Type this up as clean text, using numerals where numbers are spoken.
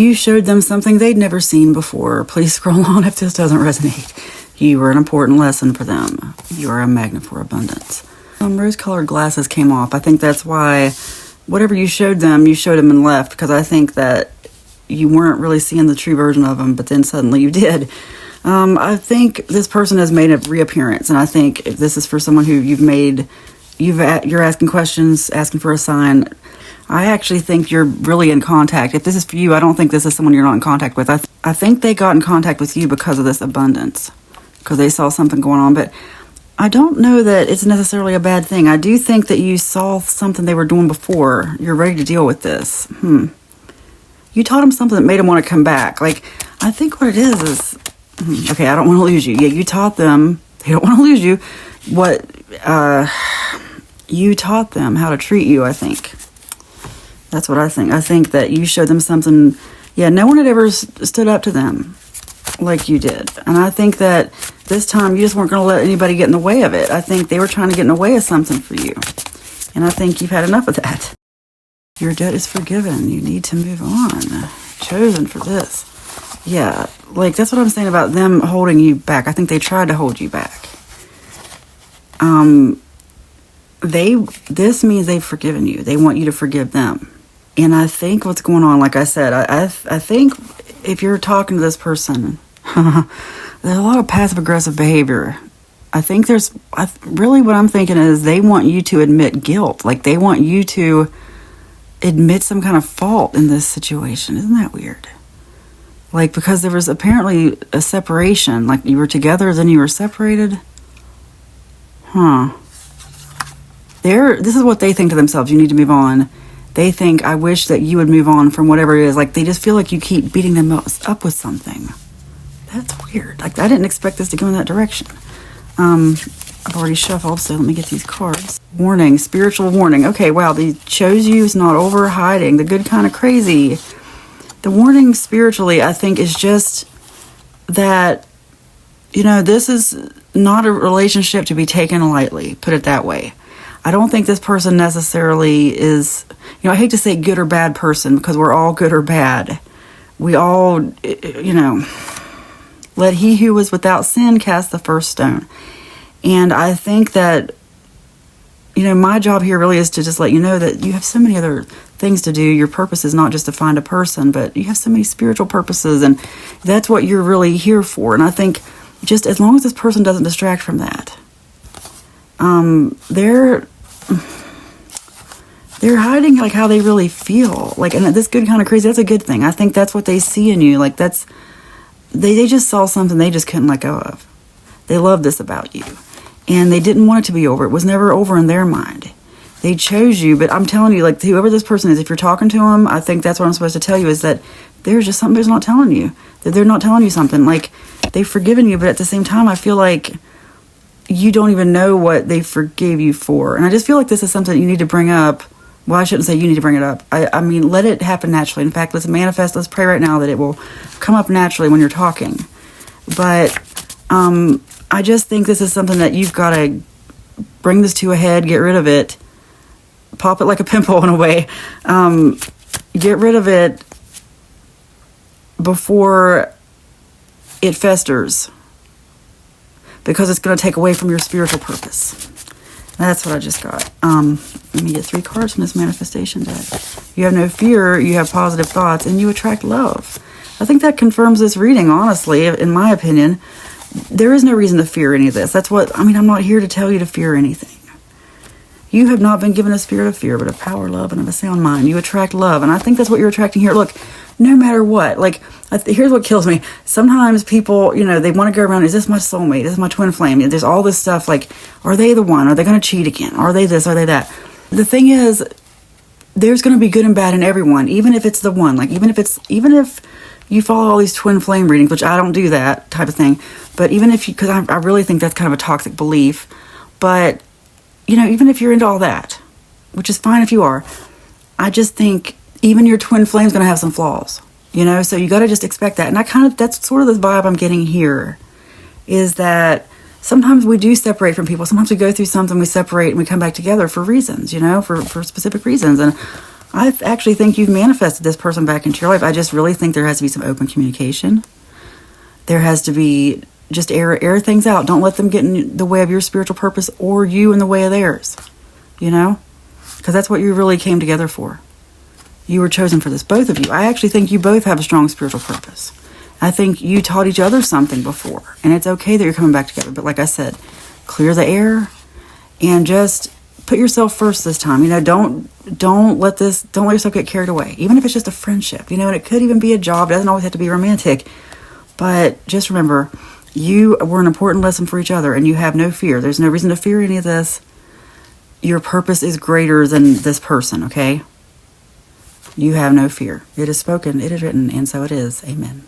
You showed them something they'd never seen before. Please scroll on if this doesn't resonate. You were an important lesson for them. You are a magnet for abundance. Rose-colored glasses came off. I think that's why whatever you showed them and left, because I think that you weren't really seeing the true version of them, but then suddenly you did. I think this person has made a reappearance, and I think if this is for someone who you're asking questions, asking for a sign. I actually think you're really in contact. If this is for you, I don't think this is someone you're not in contact with. I think they got in contact with you because of this abundance, because they saw something going on. But I don't know that it's necessarily a bad thing. I do think that you saw something they were doing before. You're ready to deal with this. You taught them something that made them want to come back. Like, I think what it is, okay, I don't want to lose you. Yeah, you taught them. They don't want to lose you. You taught them how to treat you, I think. That's what I think. I think that you showed them something. Yeah, no one had ever stood up to them like you did. And I think that this time you just weren't going to let anybody get in the way of it. I think they were trying to get in the way of something for you. And I think you've had enough of that. Your debt is forgiven. You need to move on. Chosen for this. Yeah, like that's what I'm saying about them holding you back. I think they tried to hold you back. This means they've forgiven you. They want you to forgive them. And I think what's going on, like I said, I think if you're talking to this person, there's a lot of passive-aggressive behavior. I think really what I'm thinking is they want you to admit guilt. Like they want you to admit some kind of fault in this situation. Isn't that weird? Like, because there was apparently a separation. Like you were together, then you were separated. This is what they think to themselves. You need to move on. They think, I wish that you would move on from whatever it is. Like, they just feel like you keep beating them up with something. That's weird. Like, I didn't expect this to go in that direction. I've already shuffled, so let me get these cards. Warning, spiritual warning. Okay, wow, they chose you. It's not over, hiding. The good kind of crazy. The warning spiritually, I think, is just that, this is not a relationship to be taken lightly. Put it that way. I don't think this person necessarily is, I hate to say good or bad person because we're all good or bad. We all, let he who was without sin cast the first stone. And I think that, my job here really is to just let you know that you have so many other things to do. Your purpose is not just to find a person, but you have so many spiritual purposes, and that's what you're really here for. And I think just as long as this person doesn't distract from that, they're hiding like how they really feel. Like, and this good kind of crazy, that's a good thing. I think that's what they see in you. Like they just saw something they just couldn't let go of. They love this about you. And they didn't want it to be over. It was never over in their mind. They chose you, but I'm telling you, like, whoever this person is, if you're talking to them, I think that's what I'm supposed to tell you, is that there's just something they're not telling you. That they're not telling you something. Like, they've forgiven you, but at the same time, I feel like you don't even know what they forgave you for. And I just feel like this is something you need to bring up. Well, I shouldn't say you need to bring it up. I mean, let it happen naturally. In fact, let's manifest, let's pray right now that it will come up naturally when you're talking. But I just think this is something that you've got to bring this to a head, get rid of it, pop it like a pimple in a way. Get rid of it before it festers, because it's going to take away from your spiritual purpose. That's what I just got. Let me get 3 cards from this manifestation deck. You have no fear, you have positive thoughts, and you attract love. I think that confirms this reading, honestly, in my opinion. There is no reason to fear any of this. I'm not here to tell you to fear anything. You have not been given a spirit of fear, but of power, love, and of a sound mind. You attract love, and I think that's what you're attracting here. Look, no matter what, here's what kills me. Sometimes people, they want to go around, is this my soulmate? Is this my twin flame? There's all this stuff, like, are they the one? Are they going to cheat again? Are they this? Are they that? The thing is, there's going to be good and bad in everyone, even if it's the one. Like, even if you follow all these twin flame readings, which I don't do that type of thing, but even if because I really think that's kind of a toxic belief, but, even if you're into all that, which is fine if you are, I just think even your twin flame's going to have some flaws, so you got to just expect that. And that's sort of the vibe I'm getting here, is that sometimes we do separate from people. Sometimes we go through something, we separate, and we come back together for reasons, for specific reasons. And I actually think you've manifested this person back into your life. I just really think there has to be some open communication. There has to be just air things out. Don't let them get in the way of your spiritual purpose or you in the way of theirs. You know? Because that's what you really came together for. You were chosen for this, both of you. I actually think you both have a strong spiritual purpose. I think you taught each other something before. And it's okay that you're coming back together. But like I said, clear the air and just put yourself first this time. You know, don't let yourself get carried away. Even if it's just a friendship, you know, and it could even be a job. It doesn't always have to be romantic. But just remember, you were an important lesson for each other, and you have no fear. There's no reason to fear any of this. Your purpose is greater than this person, okay? You have no fear. It is spoken, it is written, and so it is. Amen.